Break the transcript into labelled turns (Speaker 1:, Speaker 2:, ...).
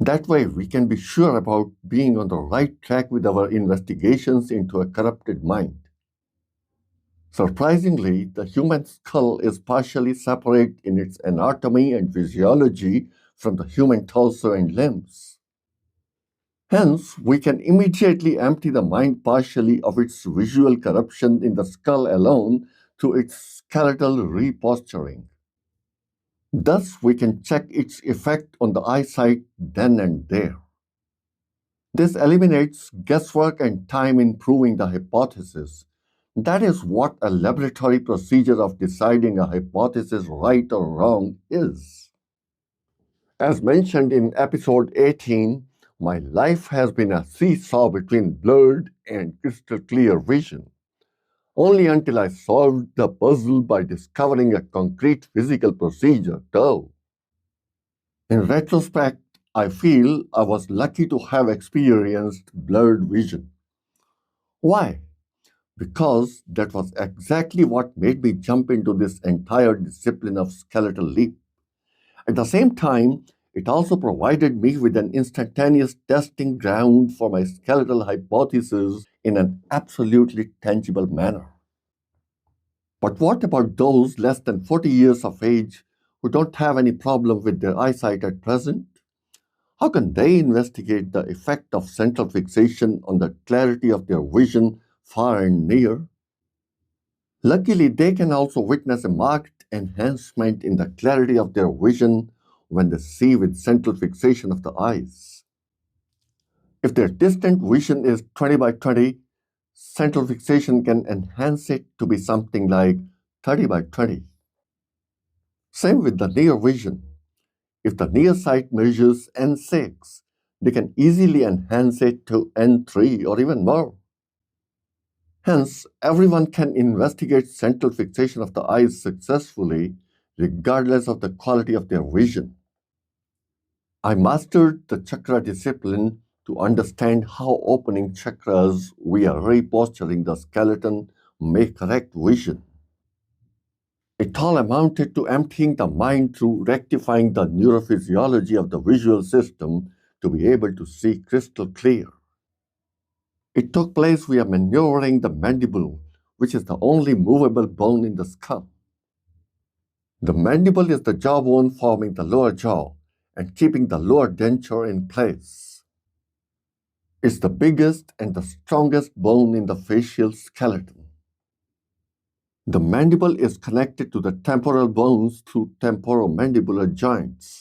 Speaker 1: That way, we can be sure about being on the right track with our investigations into a corrupted mind. Surprisingly, the human skull is partially separate in its anatomy and physiology from the human torso and limbs. Hence, we can immediately empty the mind partially of its visual corruption in the skull alone through its skeletal reposturing. Thus, we can check its effect on the eyesight then and there. This eliminates guesswork and time in proving the hypothesis. That is what a laboratory procedure of deciding a hypothesis right or wrong is. As mentioned in episode 18, my life has been a seesaw between blurred and crystal clear vision. Only until I solved the puzzle by discovering a concrete physical procedure, though. In retrospect, I feel I was lucky to have experienced blurred vision. Why? Because that was exactly what made me jump into this entire discipline of skeletal leap. At the same time, it also provided me with an instantaneous testing ground for my skeletal hypothesis in an absolutely tangible manner. But what about those less than 40 years of age who don't have any problem with their eyesight at present? How can they investigate the effect of central fixation on the clarity of their vision far and near? Luckily, they can also witness a marked enhancement in the clarity of their vision when they see with central fixation of the eyes. If their distant vision is 20 by 20, central fixation can enhance it to be something like 30 by 20. Same with the near vision. If the near sight measures N6, they can easily enhance it to N3 or even more. Hence, everyone can investigate central fixation of the eyes successfully, regardless of the quality of their vision. I mastered the chakra discipline to understand how opening chakras via reposturing the skeleton may correct vision. It all amounted to emptying the mind through rectifying the neurophysiology of the visual system to be able to see crystal clear. It took place via maneuvering the mandible, which is the only movable bone in the skull. The mandible is the jawbone forming the lower jaw and keeping the lower denture in place. It's the biggest and the strongest bone in the facial skeleton. The mandible is connected to the temporal bones through temporomandibular joints.